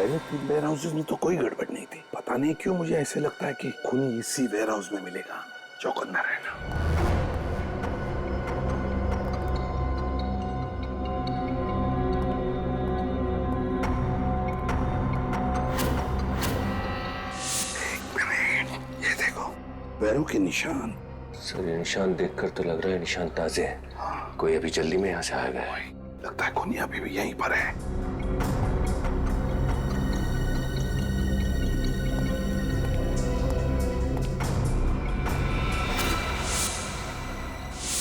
पहले 3 where houses में तो कोई गड़बड़ नहीं थी। पता नहीं क्यों मुझे ऐसे लगता है कि खूनी इसी वेयर हाउस में मिलेगा। चौकन्ना रहना। ये देखो पैरों के निशान। सर ये निशान देखकर तो लग रहा है निशान ताजे हैं। हाँ। कोई अभी जल्दी में यहाँ से आ गया। लगता है खूनी अभी भी यहीं पर है।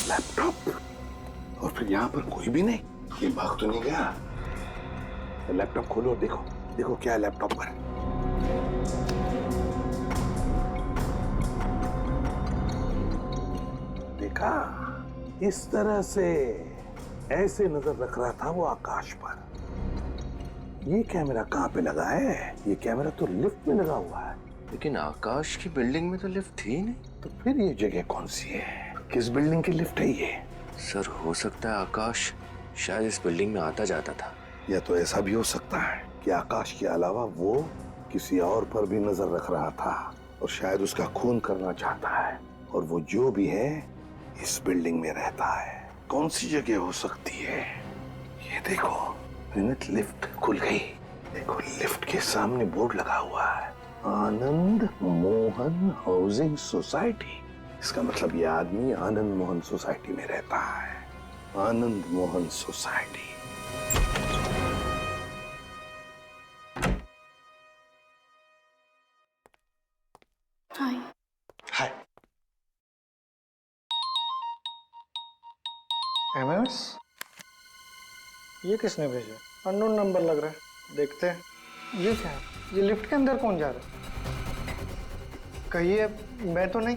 लैपटॉप और फिर यहाँ पर कोई भी नहीं। ये भाग तो नहीं गया। लैपटॉप खोलो और देखो, देखो क्या है लैपटॉप पर। देखा, इस तरह से ऐसे नजर रख रहा था वो आकाश पर। ये कैमरा कहाँ पे लगा है? ये कैमरा तो लिफ्ट में लगा हुआ है। लेकिन आकाश की बिल्डिंग में तो लिफ्ट थी नहीं। तो फिर ये जगह कौन सी है? किस बिल्डिंग की लिफ्ट है ये? सर हो सकता है आकाश शायद इस बिल्डिंग में आता जाता था। या तो ऐसा भी हो सकता है कि आकाश के अलावा वो किसी और पर भी नजर रख रहा था और शायद उसका खून करना चाहता है, और वो जो भी है इस बिल्डिंग में रहता है। कौन सी जगह हो सकती है? ये देखो, लिफ्ट खुल गई। देखो लिफ्ट के सामने बोर्ड लगा हुआ है, आनंद मोहन हाउसिंग सोसाइटी। इसका मतलब ये आदमी आनंद मोहन सोसाइटी में रहता है। आनंद मोहन सोसाइटी। हाय। हाय। एमएमएस? ये किसने भेजा? अननोन नंबर लग रहा है, देखते हैं। ये क्या है? ये लिफ्ट के अंदर कौन जा रहा है? कहिए मैं तो नहीं।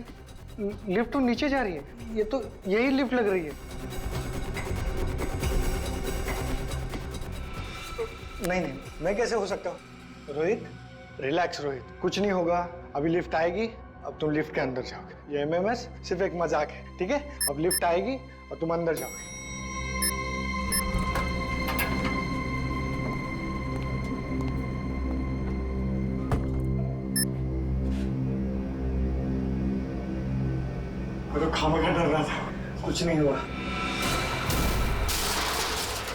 लिफ्ट तो नीचे जा रही है। ये तो यही लिफ्ट लग रही है। नहीं नहीं, मैं कैसे हो सकता हूँ? रोहित रिलैक्स रोहित, कुछ नहीं होगा। अभी लिफ्ट आएगी, अब तुम लिफ्ट के अंदर जाओगे। ये एमएमएस सिर्फ एक मजाक है, ठीक है? अब लिफ्ट आएगी और तुम अंदर जाओगे। मैं तो खामखा डर रहा था, कुछ नहीं हुआ।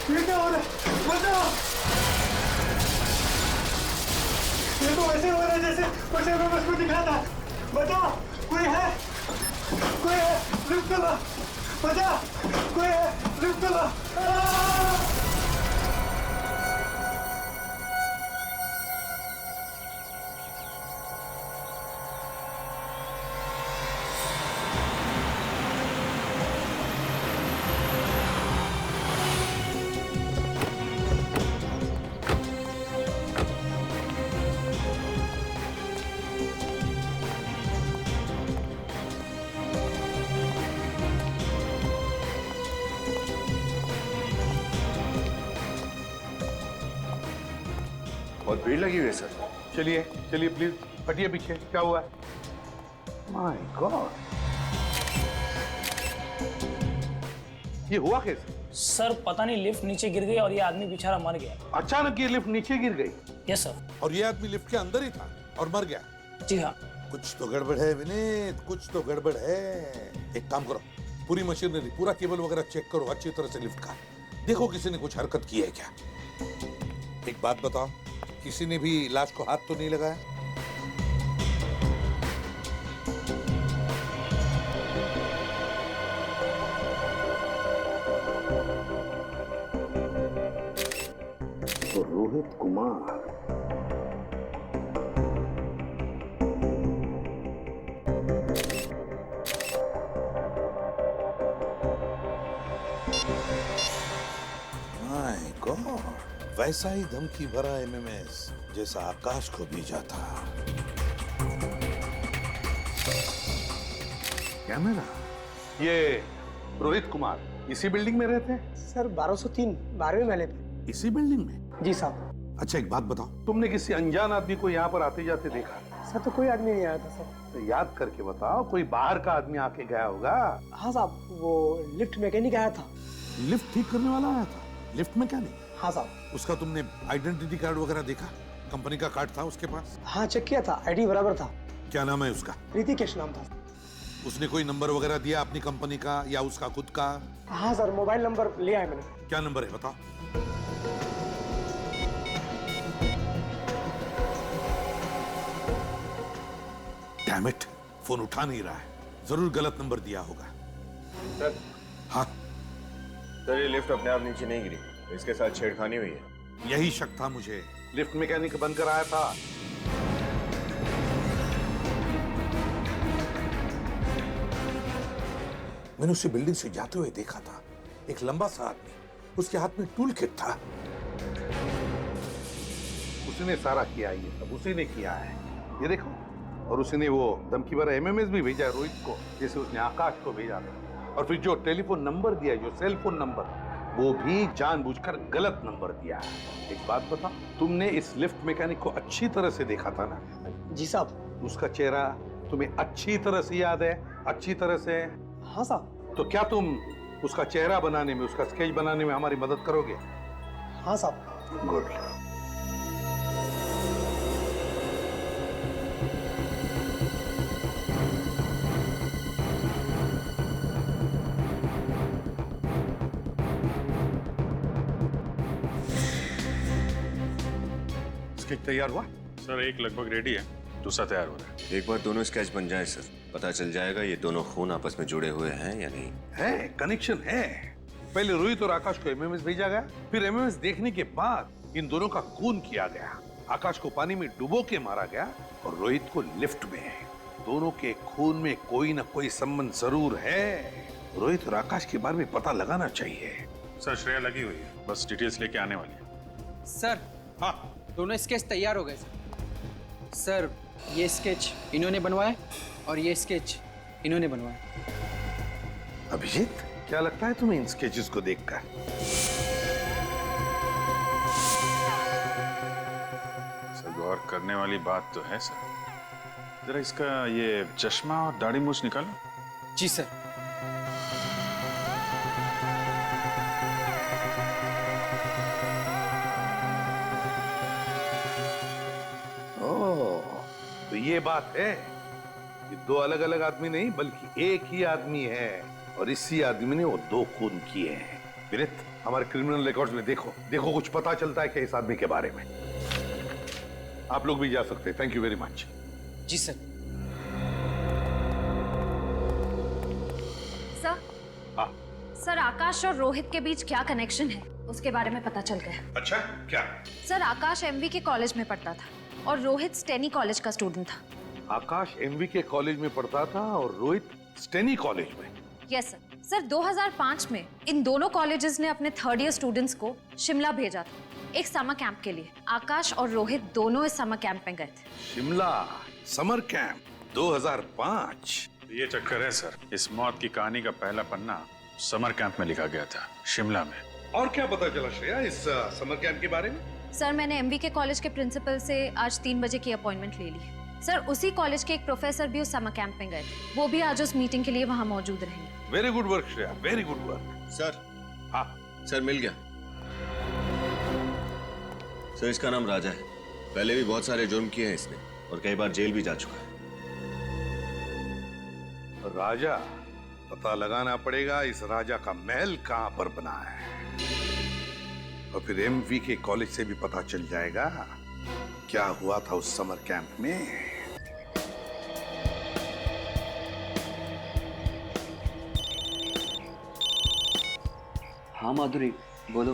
ये क्या हो रहा है? बचाओ! ये तो वैसे हो रहा है जैसे कुछ एमएमएस को दिखा था। बचाओ! कोई है? कोई है? लिफ्ट चला! बचाओ! कोई है? लिफ्ट चला! बहुत भीड़ लगी हुई है सर। चलिए चलिए प्लीज हटिए पीछे। क्या हुआ है? माय गॉड, ये हुआ कैसे? सर पता नहीं लिफ्ट नीचे गिर गई और ये आदमी बेचारा मर गया। अचानक ये लिफ्ट नीचे गिर गई। Yes sir. और ये आदमी लिफ्ट के अंदर ही था और मर गया। जी हाँ। कुछ तो गड़बड़ है विनीत, कुछ तो गड़बड़ है। एक काम करो, पूरी मशीनरी, पूरा केबल वगैरह चेक करो अच्छी तरह से लिफ्ट का। देखो किसी ने कुछ हरकत की है क्या। एक बात बताओ, किसी ने भी लाश को हाथ तो नहीं लगाया? तो रोहित कुमार माय गॉड, वैसा ही धमकी भरा एमएमएस जैसा आकाश को भेजा था। क्या मेरा? ये रोहित कुमार इसी बिल्डिंग में रहते हैं? सर 1203 12वें महले पे। इसी बिल्डिंग में? जी साहब। अच्छा एक बात बताओ, तुमने किसी अनजान आदमी को यहाँ पर आते जाते देखा? सर तो कोई आदमी नहीं आया था सर। तो याद करके बताओ, कोई बाहर का आदमी आके गया होगा। हाँ साहब, वो लिफ्ट मैकेनिक आया था। लिफ्ट ठीक करने वाला आया था? लिफ्ट में क्या नहीं? हाँ साहब। उसका तुमने आइडेंटिटी कार्ड वगैरह देखा? कंपनी का कार्ड था उसके पास? हाँ चेक किया था, आईडी बराबर था। क्या नाम है उसका? ऋतिकेश नाम था। उसने कोई नंबर वगैरह दिया अपनी कंपनी का या उसका खुद का? हाँ सर, मोबाइल नंबर लिया है मैंने। क्या नंबर है बताओ। डैम इट, फोन उठा नहीं रहा है। जरूर गलत नंबर दिया होगा। सर, हाँ सर ये लिफ्ट अपने आप नीचे नहीं गिरी, इसके साथ छेड़खानी हुई है। यही शक था मुझे। लिफ्ट मैकेनिक बनकर आया था। मैंने उसे बिल्डिंग से जाते हुए देखा था। एक लंबा सा आदमी, उसके हाथ में टूल किट था। उसने सारा किया, ये सब उसी ने किया है, ये देखो। और उसने वो धमकी भरा एमएमएस भी भेजा रोहित को, जैसे उसने आकाश को भेजा था। और फिर जो टेलीफोन नंबर दिया, जो सेल फोन नंबर, वो भी जानबूझकर गलत नंबर दिया है। एक बात बता, तुमने इस लिफ्ट मैकेनिक को अच्छी तरह से देखा था ना? जी साहब। उसका चेहरा तुम्हें अच्छी तरह से याद है? अच्छी तरह से? हाँ साहब। तो क्या तुम उसका चेहरा बनाने में, उसका स्केच बनाने में हमारी मदद करोगे? हाँ साहब। गुड। स्केच तैयार हुआ? सर एक लगभग रेडी है, दूसरा तैयार हो रहा है। एक बार दोनों स्केच बन जाए सर, पता चल जाएगा ये दोनों खून आपस में जुड़े हुए हैं या नहीं। है, कनेक्शन है। पहले रोहित और आकाश को एमएमएस भेजा गया, फिर एमएमएस देखने के बाद इन दोनों का खून किया गया। आकाश को पानी में डुबो के मारा गया और रोहित को लिफ्ट में। दोनों के खून में कोई ना कोई संबंध जरूर है। रोहित और आकाश के बारे में पता लगाना चाहिए। सर श्रेया लगी हुई है, बस डिटेल्स लेके आने वाली है। सर, हाँ, दोनों स्केच तैयार हो गए सर। सर ये स्केच इन्होंने बनवाया और ये स्केच इन्होंने बनवाया। अभिजीत, क्या लगता है तुम्हें इन स्केचेस को देखकर? सर गौर करने वाली बात तो है सर। जरा इसका ये चश्मा और दाढ़ी मूछ निकालो। जी सर। तो ये बात है कि दो अलग अलग आदमी नहीं, बल्कि एक ही आदमी है, और इसी आदमी ने वो दो खून किए हैं। विनीत, हमारे क्रिमिनल रिकॉर्ड्स में देखो, देखो कुछ पता चलता है क्या इस आदमी के बारे में? आप लोग भी जा सकते हैं। Thank you very much. जी सर। सर, हाँ। सर आकाश और रोहित के बीच क्या कनेक्शन है उसके बारे में पता चल गया। अच्छा, क्या? सर आकाश एमवी के कॉलेज में पढ़ता था और रोहित स्टेनी कॉलेज का स्टूडेंट था। आकाश एमवी के कॉलेज में पढ़ता था और रोहित स्टेनी कॉलेज में? Yes sir. सर 2005 में इन दोनों कॉलेजेस ने अपने थर्ड ईयर स्टूडेंट्स को शिमला भेजा था एक समर कैंप के लिए। आकाश और रोहित दोनों इस समर कैंप में गए थे। Shimla summer camp 2005? ये चक्कर है सर, इस मौत की कहानी का पहला पन्ना समर कैंप में लिखा गया था, शिमला में। और क्या पता चला श्रेया इस समर कैंप के बारे में? सर मैंने एमवी के कॉलेज के प्रिंसिपल से आज 3 बजे की अपॉइंटमेंट ले ली। सर उसी कॉलेज के एक प्रोफेसर भी उस समर कैंप में गए थे, वो भी आज उस मीटिंग के लिए वहाँ मौजूद रहेंगे। Very good work Shreya, very good work. Sir, हाँ सर मिल गया। सर इसका नाम राजा है, पहले भी बहुत सारे जुर्म किए हैं इसने और कई बार जेल भी जा चुका है। राजा, पता लगाना पड़ेगा इस राजा का महल कहाँ पर बना है, और फिर एमवी के कॉलेज से भी पता चल जाएगा क्या हुआ था उस समर कैंप में। हाँ माधुरी बोलो।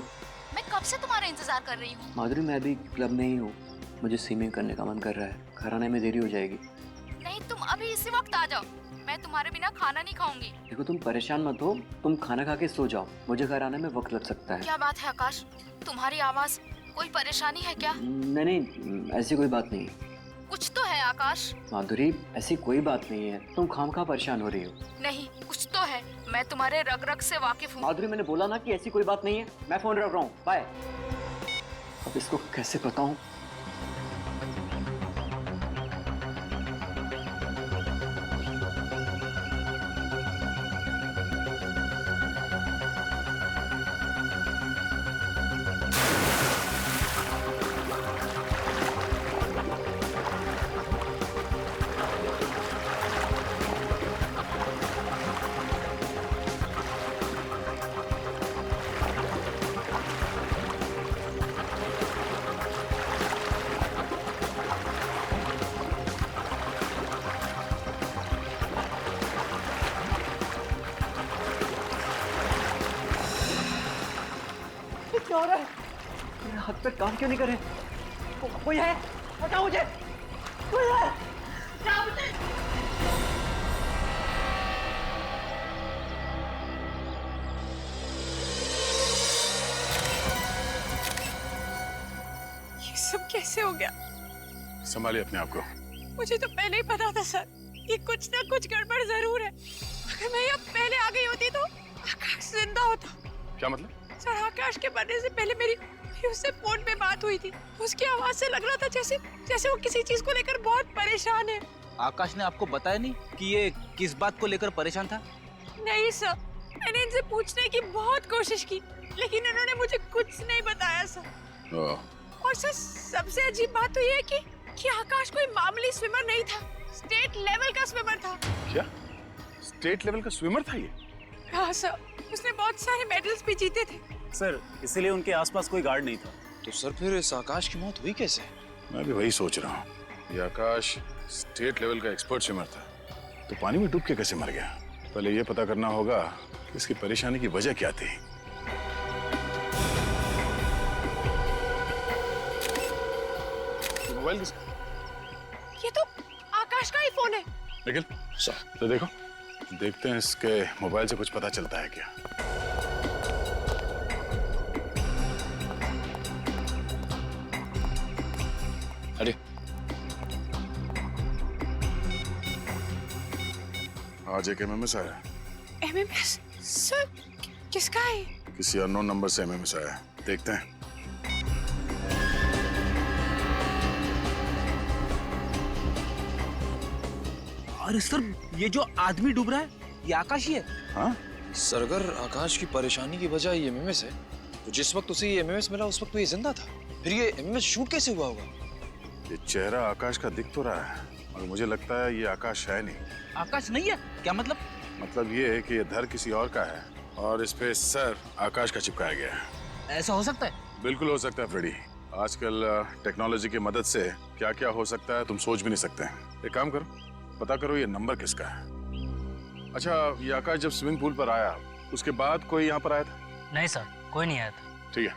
मैं कब से तुम्हारा इंतजार कर रही हूँ। माधुरी मैं अभी क्लब में ही हूँ, मुझे स्विमिंग करने का मन कर रहा है, घर आने में देरी हो जाएगी। नहीं तुम अभी इसी वक्त आ जाओ, मैं तुम्हारे बिना खाना नहीं खाऊंगी। देखो तुम परेशान मत हो, तुम खाना खा के सो जाओ, मुझे घर आने में वक्त लग सकता है। क्या बात है आकाश, तुम्हारी आवाज, कोई परेशानी है क्या? नहीं ऐसी कोई बात नहीं। कुछ तो है आकाश। माधुरी ऐसी कोई बात नहीं है, तुम खामखा परेशान हो रही हो। नहीं कुछ तो है, मैं तुम्हारे रग रग से वाकिफ हूँ। माधुरी मैंने बोला ना कि ऐसी कोई बात नहीं है। मैं फोन रख रहा हूँ, बाय। अब इसको कैसे बताऊं? क्या हो रहा है? मेरे हाथ पे काम क्यों नहीं कर रहे? कोई है? बचाओ मुझे! कोई है? बचाओ मुझे! ये सब कैसे हो गया? संभालिए अपने आप को। मुझे तो पहले ही पता था सर, ये कुछ ना कुछ गड़बड़ जरूर है। अगर मैं यहाँ पहले आ गई होती तो आकाश जिंदा होता। क्या मतलब? सर, आकाश के मरने से पहले मेरी उससे फोन पे बात हुई थी। उसकी आवाज से लग रहा था जैसे वो किसी चीज को लेकर बहुत परेशान है। आकाश ने आपको बताया नहीं कि ये किस बात को लेकर परेशान था? नहीं सर, मैंने इनसे पूछने की बहुत कोशिश की, लेकिन इन्होंने मुझे कुछ नहीं बताया सर। और सर, सबसे अजीब बात तो ये है कि आकाश कोई मामूली स्विमर नहीं था, स्टेट लेवल का स्विमर था। क्या? स्टेट लेवल का स्विमर था ये? हाँ सर, उसने बहुत सारे मेडल्स भी जीते थे। सर, इसीलिए उनके आसपास कोई गार्ड नहीं था। तो सर फिर इस आकाश की मौत हुई कैसे? मैं भी वही सोच रहा हूँ। ये आकाश स्टेट लेवल का एक्सपर्ट स्विमर था, तो पानी में डूब के कैसे मर गया? पहले ये पता करना होगा कि इसकी परेशानी की वजह क्या थी। मोबाइल किसका? ये तो आकाश का ही फोन है। निखिल, तो देखते हैं इसके मोबाइल से कुछ पता चलता है क्या। अरे आज एक एमएमएस आया। एमएमएस? सर, किसका है? किसी अननोन नंबर से एमएमएस आया है, देखते हैं। अरे सर, ये जो आदमी डूब रहा है, ये आकाश ही है। हाँ सर, अगर आकाश की परेशानी की वजह ये एमएमएस है, तो जिस वक्त उसे ये एमएमएस मिला उस वक्त तो ये जिंदा था। फिर ये एमएमएस शूट कैसे हुआ होगा? ये चेहरा आकाश का दिख तो रहा है, और मुझे लगता है ये आकाश है नहीं। आकाश नहीं है? क्या मतलब? मतलब ये है कि ये धर किसी और का है और इस पे सर आकाश का चिपकाया गया है। ऐसा हो सकता है? बिल्कुल हो सकता है फ्रेडी। आजकल टेक्नोलॉजी की मदद से क्या क्या हो सकता है तुम सोच भी नहीं सकते। एक काम करो, पता करो ये नंबर किसका है। अच्छा, ये आकाश जब स्विमिंग पूल पर आया उसके बाद कोई यहाँ पर आया था? नहीं सर, कोई नहीं आया था। ठीक है।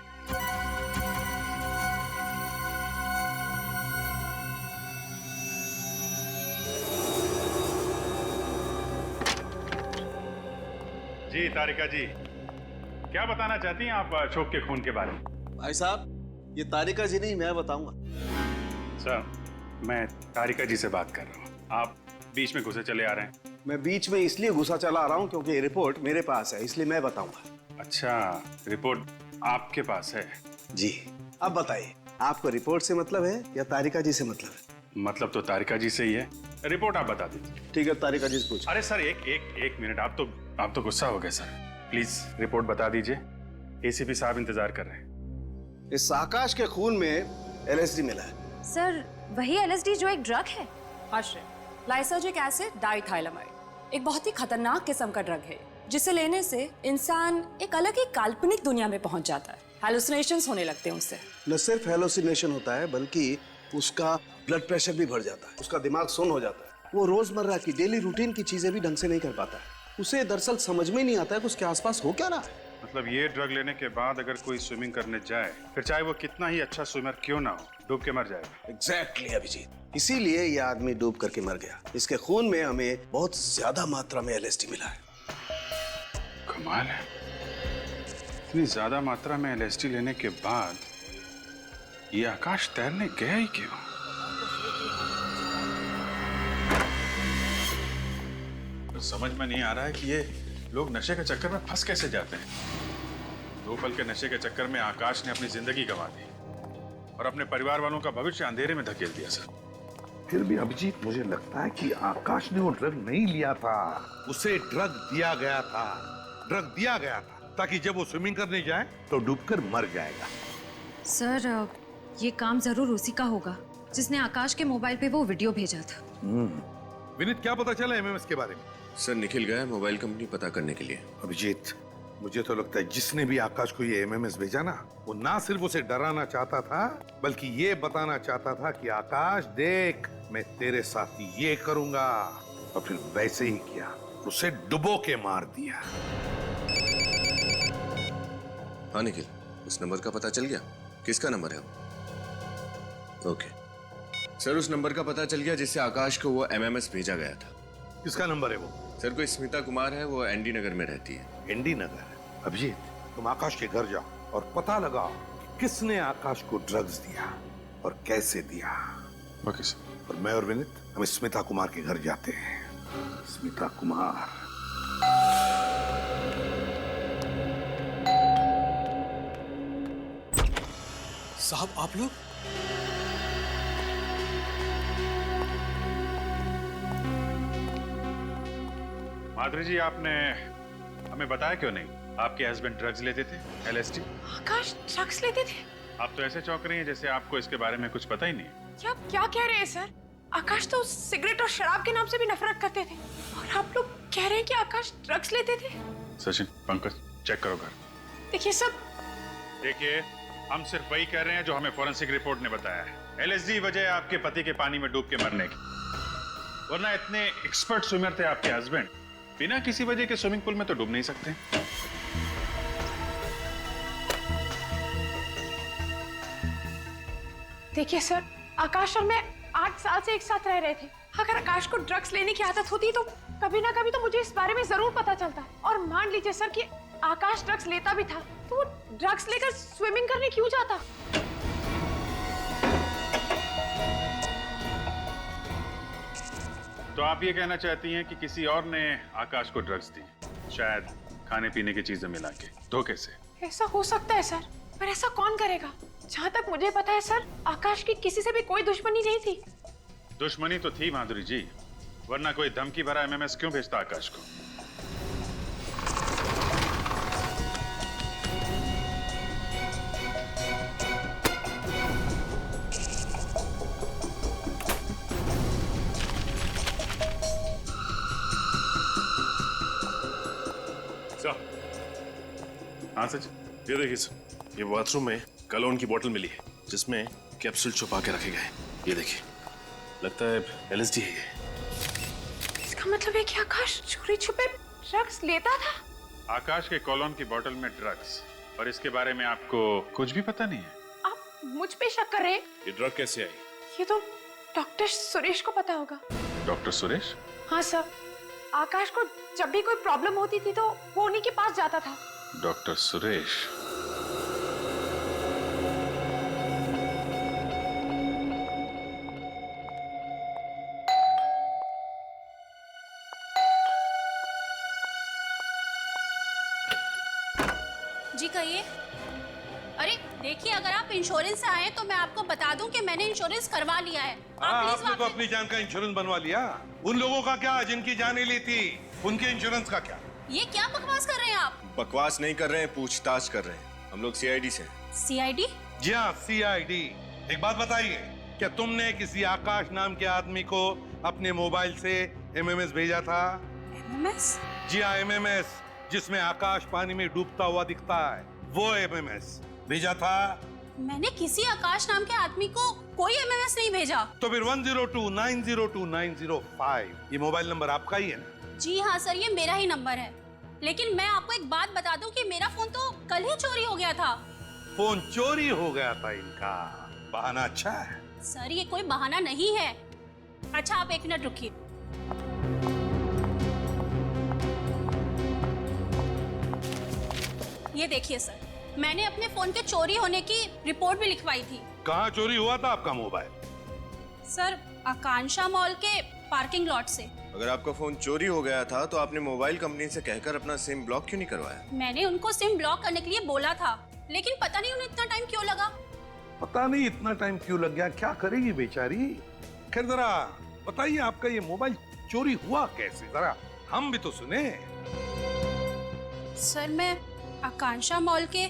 जी तारिका जी, क्या बताना चाहती हैं आप अशोक के खून के बारे में? भाई साहब, ये तारिका जी नहीं, मैं बताऊंगा। सर, मैं तारिका जी से बात कर रहा हूँ, आप बीच में घुसे चले आ रहे हैं। मैं बीच में इसलिए घुसा चला आ रहा हूँ क्योंकि रिपोर्ट मेरे पास है, इसलिए मैं बताऊंगा। अच्छा, रिपोर्ट आपके पास है? जी। अब बताइए, आपको रिपोर्ट से मतलब है या तारिका जी से मतलब है? मतलब तो तारिका जी से ही है। रिपोर्ट आप बता दीजिए। ठीक है, तारिका जी से पूछ। अरे सर, एक मिनट, आप तो गुस्सा हो गए सर। प्लीज रिपोर्ट बता दीजिए, एसीपी साहब इंतजार कर रहे हैं। इस आकाश के खून में एलएसडी मिला है। सर, वही एलएसडी जो एक ड्रग है? आश्रय, लाइसर्जिक एसिड डाइथाइलामाइड एक बहुत ही खतरनाक किस्म का ड्रग है, जिसे लेने से इंसान एक अलग ही काल्पनिक दुनिया में पहुंच जाता है। हैलुसिनेशंस होने लगते हैं उससे। न सिर्फ हैलुसिनेशन होता है बल्कि उसका ब्लड प्रेशर भी बढ़ जाता है, उसका दिमाग सुन्न हो जाता है, वो रोजमर्रा की डेली रूटीन की चीजें भी ढंग से नहीं कर पाता है। उसे दरअसल समझ में नहीं आता है कि उसके आसपास हो क्या रहा है। मतलब ये ड्रग लेने के बाद अगर कोई स्विमिंग करने जाए, फिर चाहे वो कितना ही अच्छा स्विमर क्यों ना हो, डूब के मर जाएगा। एग्जैक्टली अभिजीत, इसीलिए ये आदमी डूब करके मर गया। इसके खून में हमें बहुत ज्यादा मात्रा में एलएसडी मिला है। कमाल है, इतनी ज्यादा मात्रा में एलएसडी लेने के बाद ये आकाश तैरने गया ही क्यों? तो समझ में नहीं आ रहा है कि ये लोग नशे के चक्कर में फंस कैसे जाते हैं। 2 पल के नशे के चक्कर में आकाश ने अपनी जिंदगी गंवा दी और अपने परिवार वालों का भविष्य अंधेरे में धकेल दिया। सर, फिर भी अभिजीत, मुझे लगता है कि आकाश ने वो ड्रग नहीं लिया था, उसे ड्रग दिया गया था। ड्रग दिया गया था ताकि जब वो स्विमिंग करने जाए तो डूबकर मर जाएगा। सर, ये काम जरूर उसी का होगा जिसने आकाश के मोबाइल पे वो वीडियो भेजा था। विनीत, क्या पता चला एमएमएस के बारे में? सर, निखिल गया मोबाइल कंपनी पता करने के लिए। अभिजीत, मुझे तो लगता है जिसने भी आकाश को ये एमएमएस भेजा ना, वो ना सिर्फ उसे डराना चाहता था बल्कि ये बताना चाहता था कि आकाश देख, मैं तेरे साथ ये करूंगा। और फिर वैसे ही किया, उसे डुबो के मार दिया। हाँ निखिल, उस नंबर का पता चल गया? किसका नंबर है वो? ओके सर, उस नंबर का पता चल गया जिससे आकाश को वो एमएमएस भेजा गया था। किसका नंबर है वो? सर, कोई स्मिता कुमार है, वो एनडी नगर में रहती है। एनडी नगर? अभिजीत, तुम आकाश के घर जाओ और पता लगाओ कि किसने आकाश को ड्रग्स दिया और कैसे दिया। Okay sir. और मैं और विनीत हम स्मिता कुमार के घर जाते हैं। स्मिता कुमार। साहब आप लोग? माधुरी जी, आपने हमें बताया क्यों नहीं? आपके हस्बैंड ड्रग्स लेते थे, LSD? आकाश ड्रग्स लेते थे? आप तो ऐसे चौंक रही हैं जैसे आपको इसके बारे में कुछ पता ही नहीं। क्या कह रहे हैं सर? आकाश तो सिगरेट और शराब के नाम से भी नफरत करते थे, और आप लोग कह रहे हैं कि आकाश ड्रग्स लेते थे? सचिन, पंकज, चेक करो घर। देखिए सर, देखिए, हम सिर्फ वही कह रहे हैं जो हमें फोरेंसिक रिपोर्ट ने बताया है। LSD वजह है आपके पति के पानी में डूब के मरने की, वरना इतने एक्सपर्ट स्विमर थे आपके हस्बैंड, बिना किसी वजह के स्विमिंग पूल में तो डूब नहीं सकते। देखिए सर, आकाश और मैं 8 साल से एक साथ रह रहे थे। अगर आकाश को ड्रग्स लेने की आदत होती तो कभी ना कभी तो मुझे इस बारे में जरूर पता चलता। और मान लीजिए सर कि आकाश ड्रग्स लेता भी था, तो वो ड्रग्स लेकर स्विमिंग करने क्यों जाता? तो आप ये कहना चाहती हैं कि किसी और ने आकाश को ड्रग्स दी, शायद खाने पीने की चीजें मिला के, धोखे से? ऐसा हो सकता है सर, पर ऐसा कौन करेगा? जहाँ तक मुझे पता है सर, आकाश की किसी से भी कोई दुश्मनी नहीं थी। दुश्मनी तो थी माधुरी जी, वरना कोई धमकी भरा MMS क्यों भेजता आकाश को? हाँ सच, ये देखिए सर, ये बाथरूम में कलोन की बोतल मिली है जिसमें कैप्सूल छुपा के रखे गए। ये देखिए, लगता है LSD है ये। इसका मतलब है कि आकाश चोरी छुपे ड्रग्स लेता था? आकाश के कॉलोन की बोतल में ड्रग्स, और इसके बारे में आपको कुछ भी पता नहीं है? आप मुझ पे शक कर रहे हैं? ये ड्रग कैसे आई? ये तो डॉक्टर सुरेश को पता होगा। डॉक्टर सुरेश? हाँ सर, आकाश को जब भी कोई प्रॉब्लम होती थी तो वो उन्हीं के पास जाता था। डॉक्टर सुरेश? जी कहिए। अरे देखिए, अगर आप इंश्योरेंस से आए तो मैं आपको बता दूं कि मैंने इंश्योरेंस करवा लिया है। आपने तो अपनी जान का इंश्योरेंस बनवा लिया। उन लोगों का क्या जिनकी जाने ली थी, उनके इंश्योरेंस का क्या? ये क्या बकवास कर रहे हैं आप? बकवास नहीं कर रहे हैं, पूछताछ कर रहे हैं। हम लोग CID से। CID? जी हाँ, CID। एक बात बताइए, क्या तुमने किसी आकाश नाम के आदमी को अपने मोबाइल से MMS भेजा था? MMS? जी हाँ, MMS, जिसमें आकाश पानी में डूबता हुआ दिखता है, वो MMS भेजा था? मैंने किसी आकाश नाम के आदमी को कोई MMS नहीं भेजा। तो फिर 1029029005 ये मोबाइल नंबर आपका ही है ना? जी हाँ सर, ये मेरा ही नंबर है। लेकिन मैं आपको एक बात बता दूं कि मेरा फोन तो कल ही चोरी हो गया था। फोन चोरी हो गया था इनका? बहाना अच्छा है। सर, ये कोई बहाना नहीं है। अच्छा, आप 1 मिनट रुकिए। ये देखिए सर, मैंने अपने फोन के चोरी होने की रिपोर्ट भी लिखवाई थी। कहाँ चोरी हुआ था आपका मोबाइल? सर, आकांक्षा मॉल के पार्किंग लॉट से। अगर आपका फोन चोरी हो गया था तो आपने मोबाइल कंपनी से कहकर अपना सिम ब्लॉक क्यों नहीं करवाया? मैंने उनको सिम ब्लॉक करने के लिए बोला था, लेकिन पता नहीं उन्हें इतना टाइम क्यों लगा। पता नहीं इतना टाइम क्यों लग गया, क्या करेगी बेचारी। खैर, जरा बताइए, आपका ये मोबाइल चोरी हुआ कैसे, जरा हम भी तो सुने। सर, मैं आकांक्षा मॉल के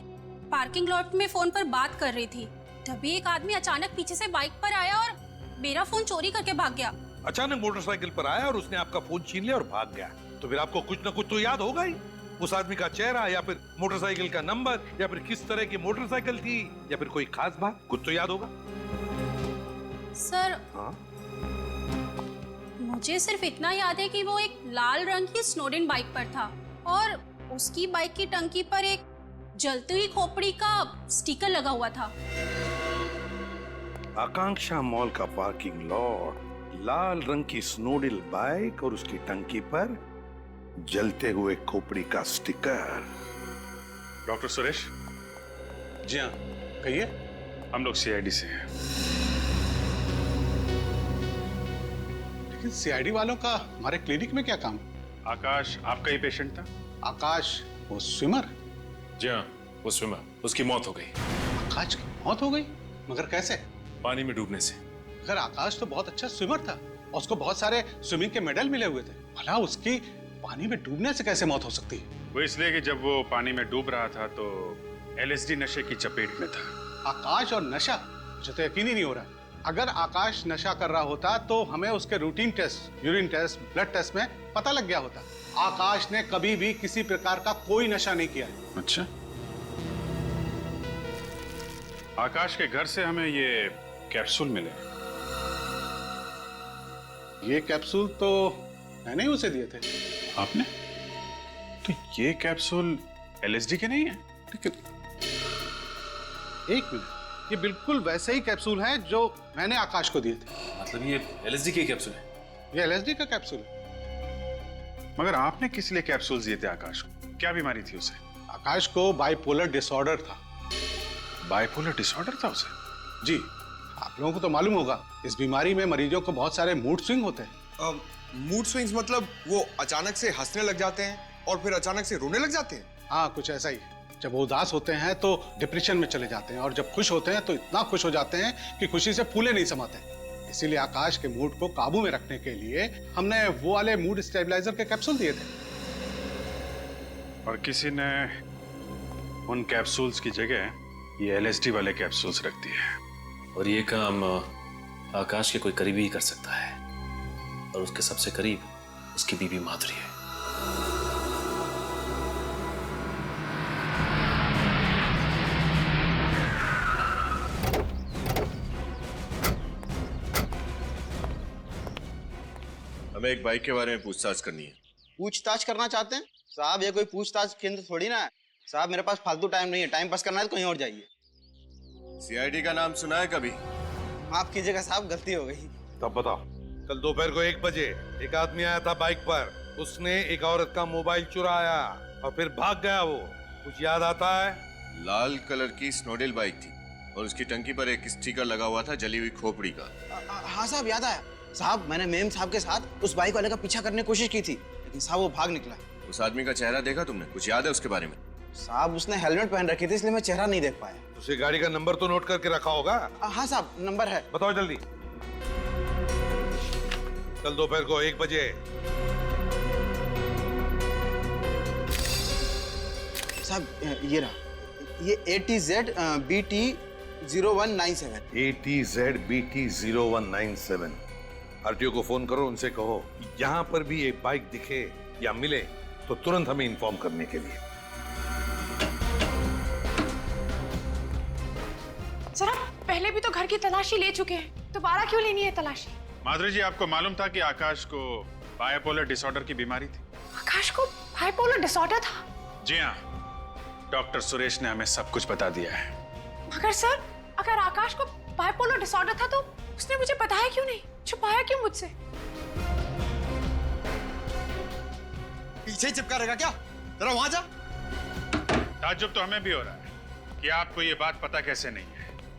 पार्किंग लॉट में फोन पर बात कर रही थी, तभी एक आदमी अचानक पीछे से बाइक पर आया और मेरा फोन चोरी करके भाग गया। अचानक मोटरसाइकिल पर आया और उसने आपका फोन छीन लिया और भाग गया, तो फिर आपको कुछ न कुछ तो याद होगा ही। उस आदमी का चेहरा, या फिर मोटरसाइकिल का नंबर, या फिर किस तरह की मोटरसाइकिल थी, या फिर कोई खास बात, कुछ तो याद होगा। सर, हाँ? मुझे सिर्फ इतना याद है कि वो एक लाल रंग की स्नोडेन बाइक पर था और उसकी बाइक की टंकी पर एक जलती हुई खोपड़ी का स्टिकर लगा हुआ था। आकांक्षा मॉल का पार्किंग लॉट, लाल रंग की स्नोडिल बाइक और उसकी टंकी पर जलते हुए खोपड़ी का स्टिकर। डॉक्टर सुरेश। जी हाँ, कहिए। हम लोग सीआईडी से हैं। लेकिन सीआईडी वालों का हमारे क्लिनिक में क्या काम? आकाश आपका ही पेशेंट था? आकाश वो स्विमर? जी हाँ, वो स्विमर, उसकी मौत हो गई। आकाश की मौत हो गई? मगर कैसे? पानी में डूबने से। अगर आकाश तो बहुत अच्छा स्विमर था और उसको बहुत सारे स्विमिंग के मेडल मिले हुए थे, भला उसकी पानी में डूबने से कैसे मौत हो सकती है? वो इसलिए कि जब वो पानी में डूब रहा था तो एलएसडी नशे की चपेट में था। आकाश और नशा? मुझे तो यकीन ही नहीं हो रहा। अगर आकाश नशा कर रहा होता तो हमें उसके routine test, urine test, blood test में पता लग गया होता। आकाश ने कभी भी किसी प्रकार का कोई नशा नहीं किया। अच्छा। आकाश के घर से हमें ये कैप्सूल मिले। ये कैप्सूल तो मैंने ही उसे दिए थे। आपने? तो ये कैप्सूल एलएसडी के नहीं है? लेकिन एक मिनट, ये बिल्कुल वैसे ही कैप्सूल हैं जो मैंने आकाश को दिए थे। मतलब ये एलएसडी की कैप्सूल है? ये एलएसडी का कैप्सूल है। मगर आपने किस लिए कैप्सूल दिए थे आकाश को? क्या बीमारी थी उसे? आकाश को बाइपोलर डिसऑर्डर था। बाइपोलर डिसऑर्डर था उसे? जी, आप लोगों को तो मालूम होगा, इस बीमारी में मरीजों को बहुत सारे मूड स्विंग होते हैं। मूड स्विंग्स मतलब वो अचानक से हंसने लग जाते हैं और फिर अचानक से रोने लग जाते हैं? हाँ, कुछ ऐसा ही। जब वो उदास होते हैं तो डिप्रेशन में चले जाते हैं और जब खुश होते हैं तो इतना खुश हो जाते हैं कि खुशी से फूले नहीं समाते। इसीलिए आकाश के मूड को काबू में रखने के लिए हमने वो वाले मूड स्टेबलाइजर के कैप्सूल दिए थे। और किसी ने उन कैप्सूल्स की जगह ये एलएसडी वाले कैप्सूल्स रख दिए। और ये काम आकाश के कोई करीबी ही कर सकता है, और उसके सबसे करीब उसकी बीवी माधुरी है। हमें एक बाइक के बारे में पूछताछ करनी है। पूछताछ करना चाहते हैं साहब? ये कोई पूछताछ केंद्र थोड़ी ना है साहब। मेरे पास फालतू टाइम नहीं है। टाइम पास करना है तो कहीं और जाइए। सीआईडी का नाम सुना है कभी? माफ कीजिएगा साहब, गलती हो गई। तब बताओ। कल दोपहर को 1 बजे एक आदमी आया था बाइक पर। उसने एक औरत का मोबाइल चुराया और फिर भाग गया। वो कुछ याद आता है? लाल कलर की स्नोडिल बाइक थी और उसकी टंकी पर एक स्टिकर लगा हुआ था जली हुई खोपड़ी का। हाँ साहब, याद आया साहब। मैंने मेम साहब के साथ उस बाइक वाले का पीछा करने की कोशिश की थी, लेकिन साहब वो भाग निकला। उस आदमी का चेहरा देखा तुमने? कुछ याद है उसके बारे में? साहब उसने हेलमेट पहन रखी थी, इसलिए मैं चेहरा नहीं देख पाया। उसे गाड़ी का नंबर तो नोट करके रखा होगा? हाँ साहब, नंबर है। बताओ जल्दी। कल दोपहर को 1 बजे। साहब ये रहा, ये ATZ BT 0197। ATZ BT 0197। RTO को फोन करो, उनसे कहो यहाँ पर भी एक बाइक दिखे या मिले तो तुरंत हमें इन्फॉर्म करने के लिए। सर आप पहले भी तो घर की तलाशी ले चुके हैं, दोबारा क्यों लेनी है तलाशी? माधुरी जी, आपको मालूम था कि आकाश को बाइपोलर डिसऑर्डर की बीमारी थी? आकाश को बाइपोलर डिसऑर्डर था? जी हाँ, डॉक्टर सुरेश ने हमें सब कुछ बता दिया है। मगर सर, अगर आकाश को बाइपोलर डिसऑर्डर था तो उसने मुझे बताया क्यों नहीं, छुपाया क्यों मुझसे? पीछे ही चिपका रहेगा क्या? जरा वहां जा। ताज्जुब तो हमें भी हो रहा है कि आपको ये बात पता कैसे नहीं है।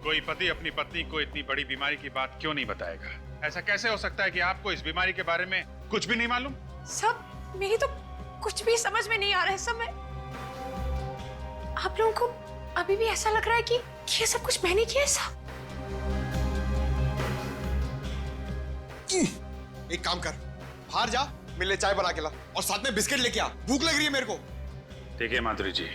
कोई पति अपनी पत्नी को इतनी बड़ी बीमारी की बात क्यों नहीं बताएगा? ऐसा कैसे हो सकता है कि आपको इस बीमारी के बारे में कुछ भी नहीं मालूम? सब मेरी तो कुछ भी समझ में नहीं आ रहा है। सब आप लोगों को अभी भी ऐसा लग रहा है कि ये सब कुछ मैंने किया है? साहब एक काम कर, बाहर जा, मेरे लिए चाय बना के ला और साथ में बिस्किट लेके आ, भूख लग रही है मेरे को। ठीक है माधुरी जी।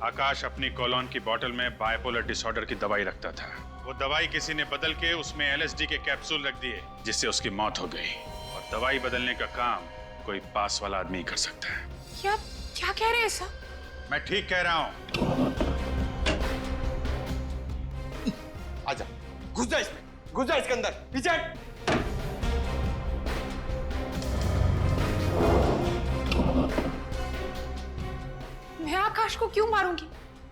आकाश अपनी कॉलोन की बोतल में बाइपोलर डिसऑर्डर की दवाई रखता था। वो दवाई किसी ने बदल के उसमें एलएसडी के कैप्सूल रख दिए, जिससे उसकी मौत हो गई। और दवाई बदलने का काम कोई पास वाला आदमी कर सकता है। क्या कह रहे हैं सर? मैं ठीक कह रहा हूँ। आजा, घुस जा इसमें, घुस जा इसके अंदर, पीछे। मैं आकाश को क्यों मारूंगी?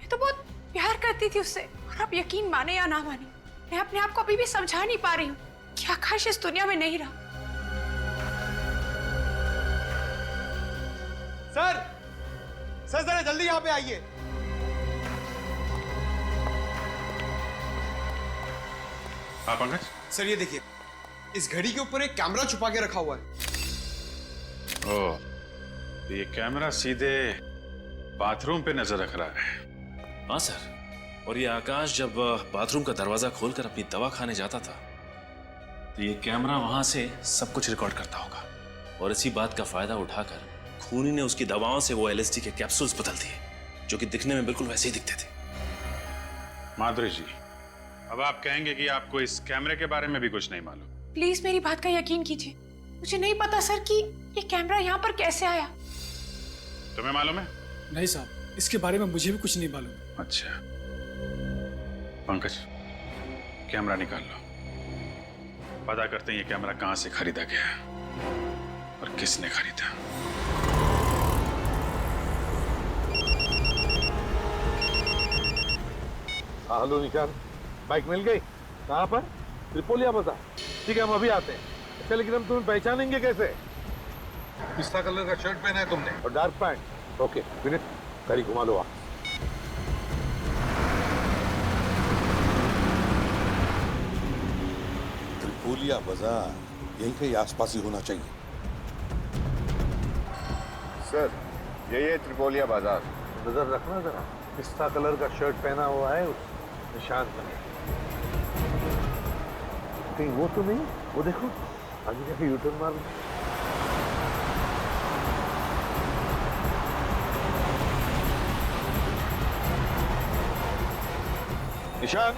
मैं तो बहुत प्यार करती थी उससे, और आप यकीन माने या ना माने, मैं अपने आप को अभी भी समझा नहीं पा रही हूँ कि आकाश इस दुनिया में नहीं रहा। सर सर जरा जल्दी यहाँ पे आइए। हाँ पंकज। सर ये देखिए, इस घड़ी के ऊपर एक कैमरा छुपा के रखा हुआ है। ओह, ये कैमरा सीधे बाथरूम पे नजर रख रहा है। हाँ सर, और ये आकाश जब बाथरूम का दरवाजा खोलकर अपनी दवा खाने जाता था तो ये कैमरा वहां से सब कुछ रिकॉर्ड करता होगा, और इसी बात का फायदा उठाकर खूनी ने उसकी दवाओं से वो LSD के कैप्सूल्स बदल दिए जो कि दिखने में बिल्कुल वैसे ही दिखते थे। माधुरी जी, अब आप कहेंगे कि आपको इस कैमरे के बारे में भी कुछ नहीं मालूम। प्लीज मेरी बात का यकीन कीजिए, मुझे नहीं पता सर कि ये कैमरा यहाँ पर कैसे आया। तुम्हें मालूम है? नहीं साहब, इसके बारे में मुझे भी कुछ नहीं मालूम। अच्छा पंकज, कैमरा निकाल लो, पता करते हैं ये कैमरा कहां से खरीदा गया और किसने खरीदा। हेलो निशान, बाइक मिल गई? कहाँ पर? त्रिपोलिया बाजार। ठीक है, हम अभी आते हैं। अच्छा, लेकिन हम तुम्हें पहचानेंगे कैसे? पिस्ता कलर का शर्ट पहना है तुमने और डार्क पैंट। ओके विनीत, गाड़ी घुमा लो आप। त्रिपोलिया बाजार यहीं कहीं आसपास ही होना चाहिए। सर यही है त्रिपोलिया बाजार। नजर रखना जरा, पिस्ता कलर का शर्ट पहना हुआ है उस निशान पर। कहीं वो तो नहीं? वो देखो आगे जाके यूटर्न मार। निशान,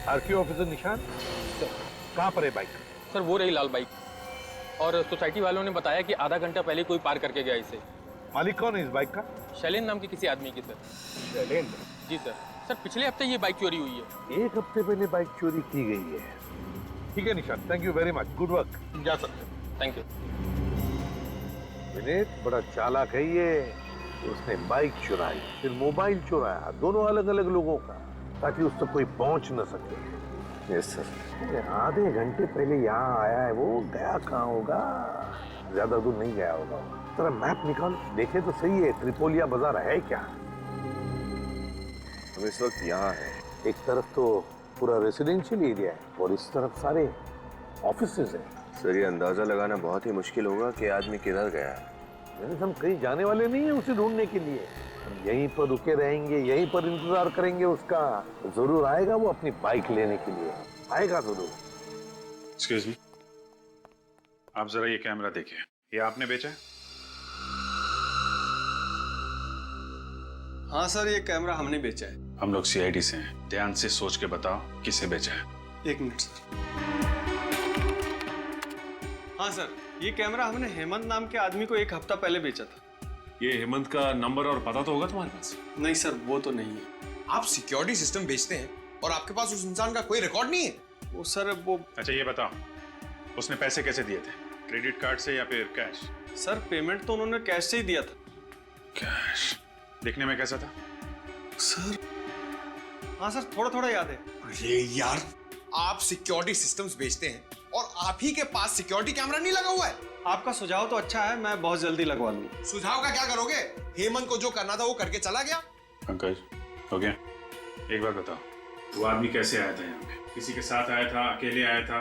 आरटीओ ऑफिसर निशान, कहाँ पर है बाइक? सर वो रही लाल बाइक, और सोसाइटी वालों ने बताया कि आधा घंटा पहले कोई पार करके गया इसे। मालिक कौन है इस बाइक का? शैलेंद्र नाम के किसी आदमी की सर। शैलेंद्र? जी सर। सर पिछले हफ्ते ये बाइक चोरी हुई है। एक हफ्ते पहले बाइक चोरी की गई है। ठीक है निशान, thank you very much, good work, जा सकते हैं। Thank you. विनीत बड़ा चालाक है ये। उसने बाइक चुराई, फिर मोबाइल चुराया, दोनों अलग अलग लोगों का, ताकि उस तक कोई पहुंच न सके। Yes sir. आधे घंटे पहले यहाँ आया है वो, गया कहाँ होगा? ज्यादा दूर नहीं गया होगा। तेरा मैप निकाल, देखे तो सही है त्रिपोलिया बाजार है क्या? हम इस वक्त यहाँ हैं। एक तरफ तो पूरा रेसिडेंशियल एरिया है और इस तरफ सारे ऑफिसेज हैं। सर ये अंदाजा लगाना बहुत ही मुश्किल होगा कि आदमी किधर गया है। हम कहीं जाने वाले नहीं है उसे ढूंढने के लिए। हम यहीं पर रुके रहेंगे, यहीं पर इंतजार करेंगे उसका। जरूर आएगा वो अपनी बाइक लेने के लिए, आएगा जरूर। एक्सक्यूज मी, आप जरा ये कैमरा देखिए, ये आपने बेचा है? हाँ सर, ये कैमरा हमने बेचा है। हम लोग CID से हैं, ध्यान से सोच के बताओ किसे बेचा है। एक मिनट सर। हाँ सर, ये कैमरा हमने हेमंत नाम के आदमी को एक हफ्ता पहले बेचा था। ये हेमंत का नंबर और पता तो होगा तुम्हारे पास? नहीं सर, वो तो नहीं है। आप सिक्योरिटी सिस्टम बेचते हैं और आपके पास उस इंसान का कोई रिकॉर्ड नहीं है? वो सर वो। अच्छा ये बताओ, उसने पैसे कैसे दिए थे? क्रेडिट कार्ड से या फिर कैश? सर पेमेंट तो उन्होंने कैश से ही दिया था। कैश? दिखने में कैसा था? सर हाँ सर, थोड़ा थोड़ा याद है। अरे यार, आप सिक्योरिटी सिस्टम्स बेचते हैं और आप ही के पास सिक्योरिटी कैमरा नहीं लगा हुआ है। आपका सुझाव तो अच्छा है, मैं बहुत जल्दी लगवा लूंगा। सुझाव का क्या करोगे? हेमंत को जो करना था वो करके चला गया। पंकज, हो गया? एक बात बताओ, वो आदमी कैसे आया था यहाँ पे? किसी के साथ आया था, अकेले आया था,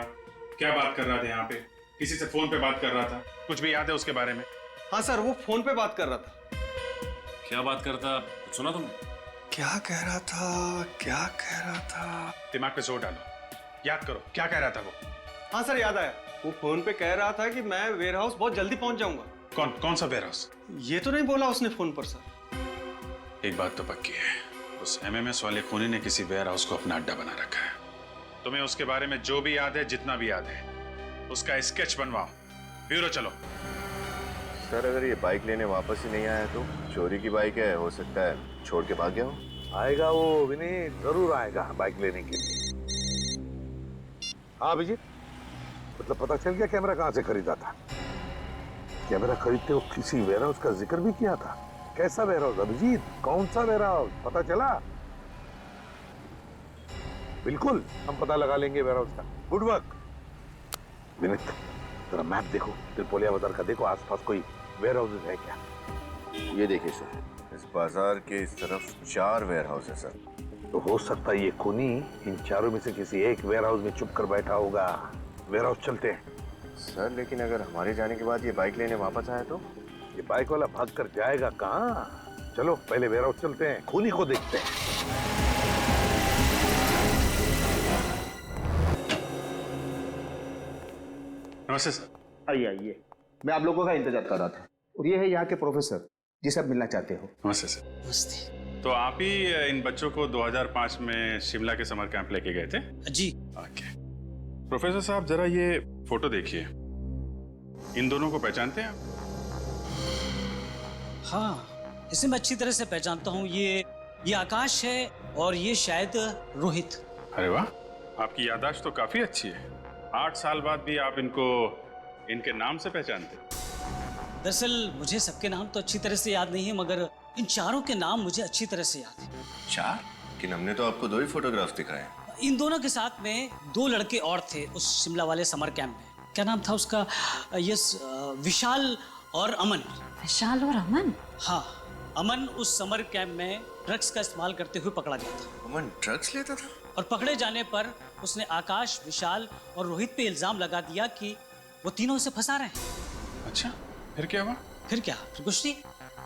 क्या बात कर रहा था यहाँ पे? किसी से फोन पे बात कर रहा था? कुछ भी याद है उसके बारे में? हाँ सर, वो फोन पे बात कर रहा था। क्या बात करता, कुछ सुना तुमने? क्या कह रहा था, क्या कह रहा था? दिमाग पे जोर डालो, याद करो, क्या कह रहा था वो? हाँ सर, याद आया। वो फोन पे कह रहा था कि मैं वेयर हाउस बहुत जल्दी पहुंच जाऊंगा। कौन सा वेयर हाउस? ये तो नहीं बोला उसने फोन पर सर। एक बात तो पक्की है, उस MMS वाले खूनी ने किसी वेयर हाउस को अपना अड्डा बना रखा है। तुम्हें उसके बारे में जो भी याद है, जितना भी याद है, उसका स्केच बनवाओ। ब्यूरो चलो। सर अगर ये बाइक लेने वापस ही नहीं आया तो? चोरी की बाइक है, हो सकता है छोड़ के भाग गया हो। आएगा वो विनीत, जरूर आएगा बाइक लेने के लिए। हाँ अभिजीत, मतलब पता चल गया कैमरा कहाँ से खरीदा था? कैमरा खरीदते वक्त किसी वेयर हाउस का जिक्र भी किया था? कैसा वेयर हाउस अभिजीत? कौन सा वेयर हाउस? पता चला? बिल्कुल, हम पता लगा लेंगे वेयर हाउस का। Good work. विनीत, जरा मैप देखो, त्रिपोलिया बाजार का देखो, आसपास कोई वेयर हाउसेस है क्या? ये देखिए सर, इस बाजार के इस तरफ 4 वेयर हाउस है सर। तो हो सकता है ये खूनी इन चारों में से किसी एक वेयर हाउस में छुप कर बैठा होगा। वेयर हाउस चलते हैं। सर लेकिन अगर हमारे जाने के बाद ये बाइक लेने वापस आए तो? ये बाइक वाला भाग कर जाएगा कहाँ? चलो पहले वेयर हाउस चलते हैं, खूनी को देखते हैं। नमस्ते सर। आइए आइए, मैं आप लोगों का इंतजार कर रहा था। और ये है यहाँ के प्रोफेसर जिसे आप मिलना चाहते हो। नमस्ते सर। नमस्ते। तो आप ही इन बच्चों को 2005 में शिमला के समर कैंप लेके गए थे? जी। ओके। प्रोफेसर साहब जरा ये फोटो देखिए, इन दोनों को पहचानते हैं आप? हाँ, इसे मैं अच्छी तरह से पहचानता हूँ। ये आकाश है और ये शायद रोहित। अरे वाह, आपकी याददाश्त तो काफी अच्छी है। 8 साल बाद भी आप इनको इनके नाम से पहचानते? दरअसल मुझे सबके नाम तो अच्छी तरह से याद नहीं है, मगर इन चारों के नाम मुझे अच्छी तरह से याद है। 4? कि हमने तो आपको 2 ही फोटोग्राफ दिखाए हैं। इन दोनों के साथ में 2 लड़के और थे उस शिमला वाले समर कैंप में। क्या नाम था उसका? यस, विशाल और अमन। विशाल और अमन? हाँ, अमन उस समर कैंप में ड्रग्स का इस्तेमाल करते हुए पकड़ा गया था। अमन ड्रग्स लेता था? और पकड़े जाने पर उसने आकाश, विशाल और रोहित पे इल्जाम लगा दिया कि वो तीनों उसे फंसा रहे हैं। अच्छा, फिर क्या हुआ? फिर कुछ नहीं।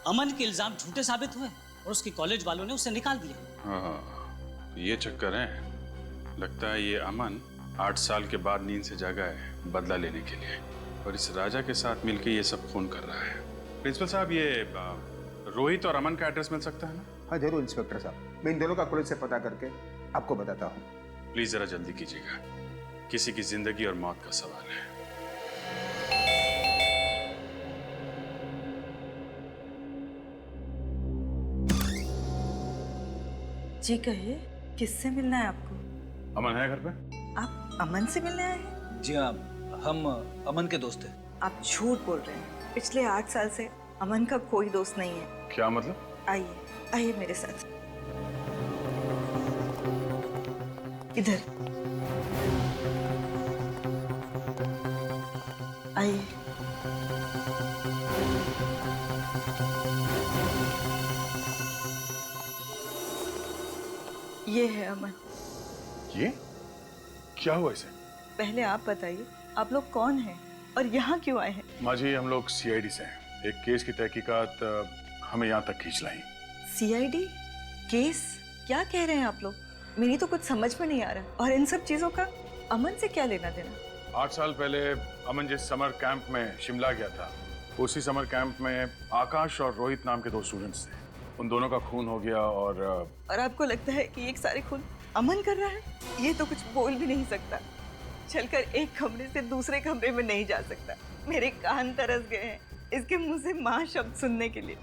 अमन के इल्जाम झूठे साबित हुए और उसके कॉलेज वालों ने उसे निकाल दिया। हाँ, ये चक्कर है। लगता है ये अमन 8 साल के बाद नींद से जागा है बदला लेने के लिए, और इस राजा के साथ मिलकर ये सब खून कर रहा है। प्रिंसिपल साहब, ये रोहित और अमन का एड्रेस मिल सकता है ना? हाँ जरूर इंस्पेक्टर साहब, मैं इन दोनों का कॉलेज से पता करके आपको बताता हूँ। प्लीज जरा जल्दी कीजिएगा, किसी की जिंदगी और मौत का सवाल है। जी कहिए, किससे मिलना है आपको? अमन है घर पे? आप अमन से मिलने आए हैं? जी हाँ, हम अमन के दोस्त हैं। आप झूठ बोल रहे हैं। पिछले 8 साल से अमन का कोई दोस्त नहीं है। क्या मतलब? आइए आइए मेरे साथ। इधर आइए। ये है अमन। ये क्या हुआ इसे? पहले आप बताइए, आप लोग कौन हैं और यहाँ क्यों आए हैं? माँ जी, हम लोग सीआईडी से हैं। एक केस की तहकीकात हमें यहाँ तक खींच लाई। CID case? क्या कह रहे हैं आप लोग? मेरी तो कुछ समझ में नहीं आ रहा। और इन सब चीजों का अमन से क्या लेना देना? 8 साल पहले अमन जिस समर कैंप में शिमला गया था, उसी समर कैंप में आकाश और रोहित नाम के 2 स्टूडेंट्स थे। उन दोनों का खून हो गया। और आपको लगता है कि ये सारे खून अमन कर रहा है? ये तो कुछ बोल भी नहीं सकता, चलकर एक कमरे से दूसरे कमरे में नहीं जा सकता। मेरे कान तरस गए हैं इसके मुंह से माँ शब्द सुनने के लिए।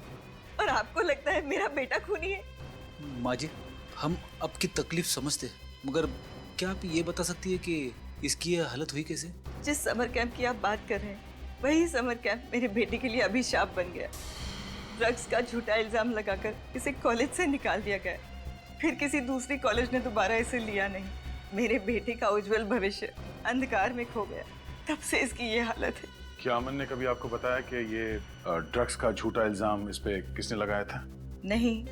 और आपको लगता है मेरा बेटा खूनी है? माँ जी, हम आपकी तकलीफ समझते हैं, मगर क्या आप ये बता सकती है कि इसकी ये हालत हुई कैसे? जिस समर कैंप की आप बात कर रहे हैं, वही समर कैंप मेरे बेटे के लिए अभिशाप बन गया। ड्रग्स का झूठा इल्जाम लगाकर इसे कॉलेज से निकाल दिया गया। फिर किसी दूसरी कॉलेज ने दोबारा इसे लिया नहीं। मेरे बेटे का उज्जवल भविष्य अंधकार में खो गया। तब से इसकी ये हालत है। क्या अमन ने कभी आपको बताया कि ये ड्रग्स का झूठा इल्जाम इस पे किसने लगाया था? नहीं,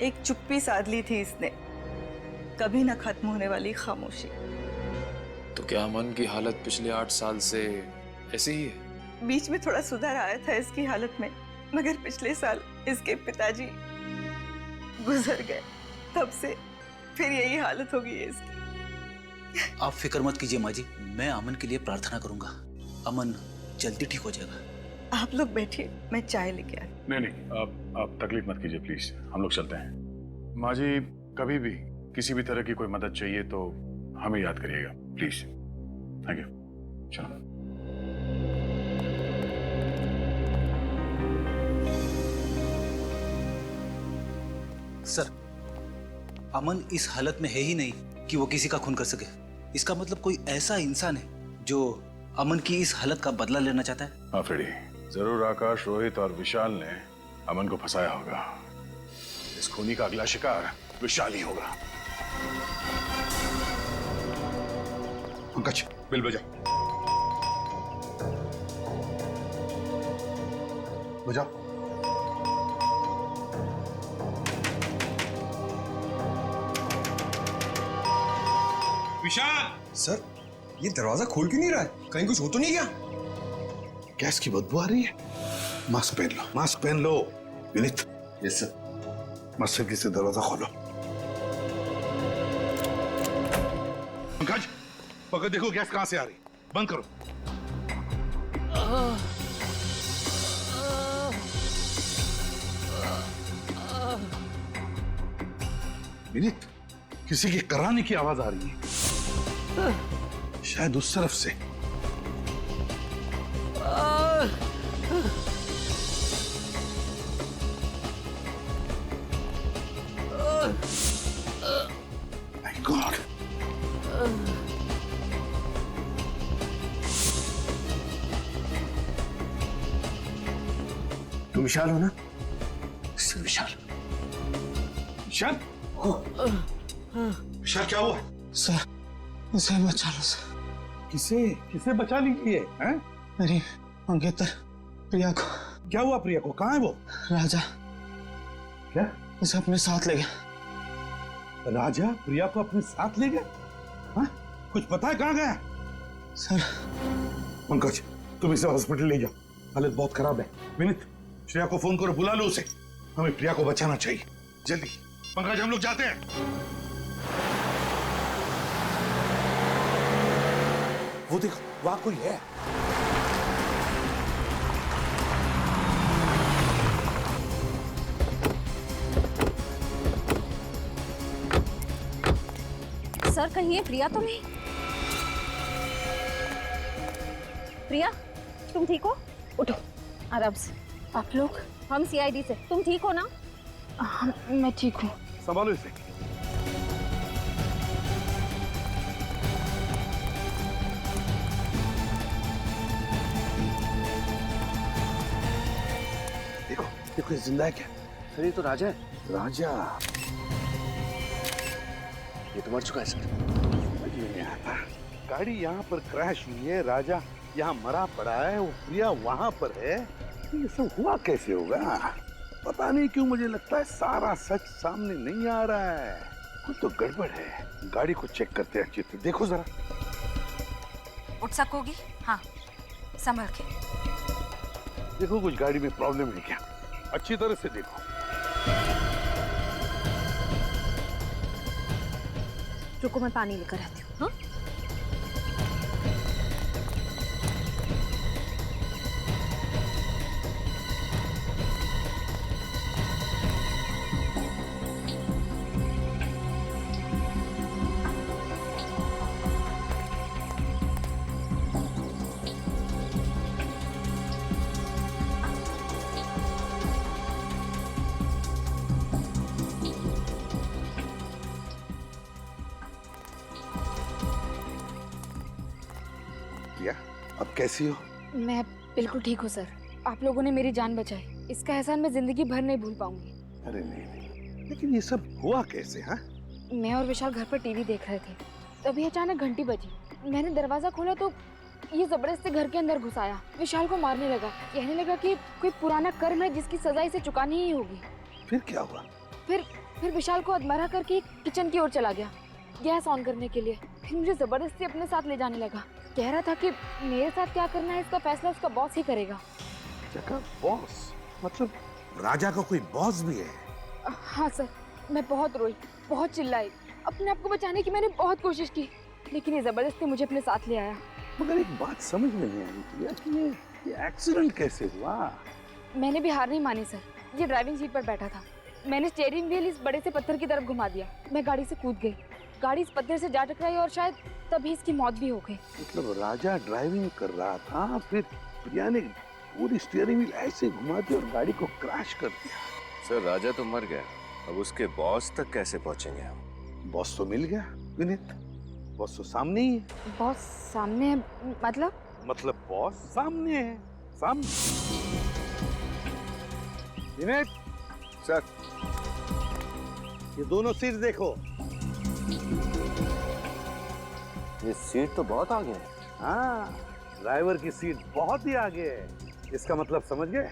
एक चुप्पी साध ली थी इसने, कभी न खत्म होने वाली खामोशी। तो क्या अमन की हालत पिछले 8 साल से ऐसे ही है? बीच में थोड़ा सुधार आया था इसकी हालत में, मगर पिछले साल इसके पिताजी गुजर गए। तब से फिर यही हालत हो गई है इसकी। आप फिक्र मत कीजिए माँ जी, मैं अमन के लिए प्रार्थना करूंगा। अमन जल्दी ठीक हो जाएगा। आप लोग बैठिए, मैं चाय लेके आई। नहीं, आप तकलीफ मत कीजिए प्लीज, हम लोग चलते हैं। माँ जी, कभी भी किसी भी तरह की कोई मदद चाहिए तो हमें याद करिएगा प्लीज। Thank you. चलो। सर, अमन इस हालत में है ही नहीं कि वो किसी का खून कर सके। इसका मतलब कोई ऐसा इंसान है जो अमन की इस हालत का बदला लेना चाहता है। हाँ फ्रेडी, जरूर आकाश, रोहित और विशाल ने अमन को फंसाया होगा। इस खूनी का अगला शिकार विशाल ही होगा। पंकज, बिल बजाओ। बजाओ। विशाल सर, ये दरवाजा खोल क्यों नहीं रहा है? कहीं कुछ हो तो नहीं गया? गैस की बदबू आ रही है। मास्क पहन लो, मास्क पहन लो। विनीत। Yes sir. मस्जिद से दरवाजा खोलो। पंकज, पकड़, देखो गैस कहां से आ रही। बंद करो। विनीत, किसी के कराने की आवाज आ रही है, शायद उस तरफ से। My God. तुम विशाल हो ना? सर विशाल। विशाल? विशाल क्या हुआ? सर, इसे बचा लो सर। किसे किसे बचा लीजिए? हैं? मेरी मंगेतर प्रिया को। क्या हुआ प्रिया को? कहाँ है वो? राजा। क्या? उसे अपने साथ ले गया। राजा प्रिया को अपने साथ ले गया? हाँ? कुछ पता है कहाँ गया? सर। पंकज, तुम इसे हॉस्पिटल ले जाओ, हालत बहुत खराब है। विनीत, श्रेया को फोन करो, बुला लो उसे। हमें प्रिया को बचाना चाहिए, जल्दी। पंकज, हम लोग जाते हैं। वो देखो, वहां कोई है। सर, कहीं ये प्रिया तो नहीं? प्रिया, तुम ठीक हो? उठो आराम से। आप लोग? हम सीआईडी से। तुम ठीक हो ना? मैं ठीक हूँ। संभालो इसे। देखो देखो, जिंदा है क्या? सर, ये तो राजा है। राजा? ये तो मर चुका है सर। समझ में नहीं आता। गाड़ी यहाँ पर क्रैश हुई है, राजा यहाँ मरा पड़ा है, वो प्रिया वहां पर है। ये सब हुआ कैसे होगा? पता नहीं क्यों मुझे लगता है सारा सच सामने नहीं आ रहा है। कुछ तो गड़बड़ है। गाड़ी को चेक करते हैं अच्छे से। देखो जरा। उठ सकोगी? हाँ, संभल के। देखो कुछ गाड़ी में प्रॉब्लम है क्या, अच्छी तरह से देखो। रुको, मैं पानी लेकर आती हूँ। हाँ? अब कैसी हो? मैं बिल्कुल ठीक हूँ सर। आप लोगों ने मेरी जान बचाई, इसका एहसान मैं जिंदगी भर नहीं भूल पाऊंगी। अरे नहीं, लेकिन ये सब हुआ कैसे? हाँ? मैं और विशाल घर पर टीवी देख रहे थे, तभी अचानक घंटी बजी। मैंने दरवाजा खोला तो ये जबरदस्ती घर के अंदर घुस आया। विशाल को मारने लगा, कहने लगा कि कोई पुराना कर्म है जिसकी सजा इसे चुकानी ही होगी। फिर क्या हुआ? फिर विशाल को अधमरा करके किचन की ओर चला गया गैस ऑन करने के लिए। फिर मुझे जबरदस्ती अपने साथ ले जाने लगा। कह रहा था कि मेरे साथ क्या करना है इसका फैसला उसका बॉस ही करेगा। बॉस? मतलब राजा का कोई बॉस भी है? हाँ सर, मैं बहुत रोई, बहुत चिल्लाई। अपने आप को बचाने की मैंने बहुत कोशिश की, लेकिन ये जबरदस्ती मुझे अपने साथ ले आया। मगर एक बात समझ में नहीं आई कि ये एक्सीडेंट कैसे हुआ? मैंने भी हार नहीं मानी सर। ये ड्राइविंग सीट पर बैठा था, मैंने स्टीयरिंग व्हील इस बड़े से पत्थर की तरफ घुमा दिया। मैं गाड़ी से कूद गई, गाड़ी इस पत्थर से जा टकराई और शायद तभी इसकी मौत भी हो गई। मतलब राजा ड्राइविंग कर रहा था, फिर प्रिया ने पूरी स्टीयरिंग व्हील ऐसे घुमा दी और गाड़ी को क्रैश कर दिया। सर, राजा तो मर गया, अब उसके बॉस तक कैसे पहुंचेंगे हम? बॉस तो मिल गया विनीत, बॉस तो सामने ही है। बॉस सामने है? मतलब बॉस सामने है, सामने। विनीत सर, ये दोनों सीट देखो। ये सीट तो बहुत आगे है। हाँ, ड्राइवर की सीट बहुत ही आगे है। इसका मतलब समझ गए?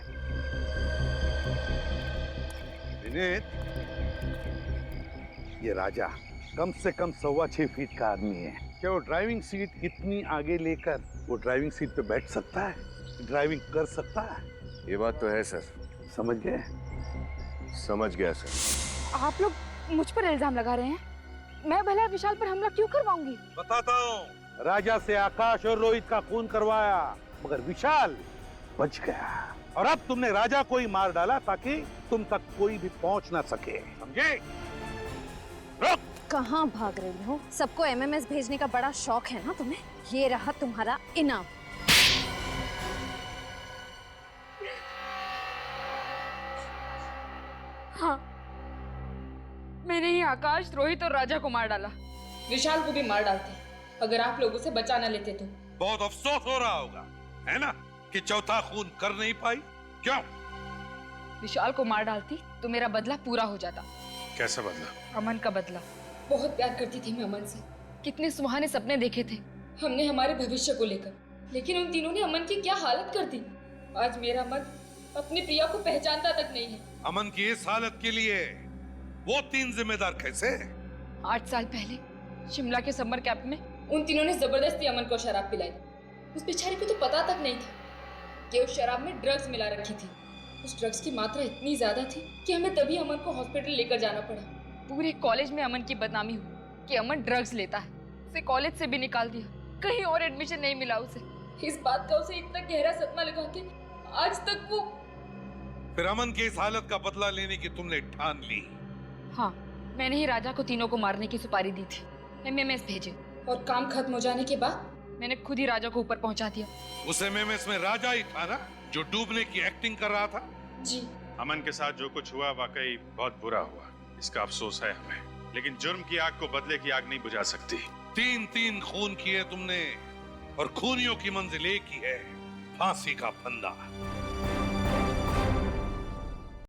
विनीत, ये राजा कम से कम 6.25 फीट का आदमी है। क्या वो ड्राइविंग सीट इतनी आगे लेकर वो ड्राइविंग सीट पे बैठ सकता है? ड्राइविंग कर सकता है? ये बात तो है सर। समझ गए? समझ गया सर। आप लोग मुझ पर इल्जाम लगा रहे हैं। मैं भला विशाल पर हमला क्यों करवाऊंगी? बताता हूँ। राजा से आकाश और रोहित का खून करवाया, मगर विशाल बच गया। और अब तुमने राजा को ही मार डाला ताकि तुम तक कोई भी पहुंच ना सके। समझे? रुक! कहाँ भाग रही हो? सबको एमएमएस भेजने का बड़ा शौक है ना तुम्हें? ये रहा तुम्हारा इनाम। हाँ, मैंने ही आकाश, रोहित और राजा को मार डाला। विशाल को भी मार डालते अगर आप लोग उसे बचा ना लेते तो। बहुत अफसोस हो रहा होगा, है ना, कि चौथा खून कर नहीं पाई। क्यों? विशाल को मार डालती तो मेरा बदला पूरा हो जाता। कैसा बदला? अमन का बदला। बहुत प्यार करती थी मैं अमन से। कितने सुहाने सपने देखे थे हमने हमारे भविष्य को लेकर, लेकिन उन तीनों ने अमन की क्या हालत कर दी। आज मेरा मन अपनी प्रिया को पहचानता तक नहीं है। अमन की इस हालत के लिए वो तीन जिम्मेदार कैसे? 8 साल पहले शिमला के समर कैंप में उन तीनों ने जबरदस्ती अमन को शराब पिलाई। उस बेचारे को तो पता तक नहीं था कि उस शराब में ड्रग्स मिला रखी थी। उस ड्रग्स की मात्रा इतनी ज्यादा थी कि हमें तभी अमन को हॉस्पिटल लेकर जाना पड़ा। पूरे कॉलेज में अमन की बदनामी हुई कि अमन ड्रग्स लेता है। उसे कॉलेज से भी निकाल दिया, कहीं और एडमिशन नहीं मिला उसे। इस बात का उसे इतना गहरा सदमा लगा कि आज तक वो। फिर अमन की इस हालत का बदला लेने की तुमने ठान ली? हाँ, मैंने ही राजा को तीनों को मारने की सुपारी दी थी। एमएमएस भेजे और काम खत्म हो जाने के बाद मैंने खुद ही राजा को ऊपर पहुंचा दिया। उस एमएमएस में राजा ही था ना, जो डूबने की एक्टिंग कर रहा था? जी। अमन के साथ जो कुछ हुआ वाकई बहुत बुरा हुआ, इसका अफसोस है हमें। लेकिन जुर्म की आग को बदले की आग नहीं बुझा सकती। 3 खून किए तुमने और खूनियों की मंजिल एक ही है, फांसी का फंदा।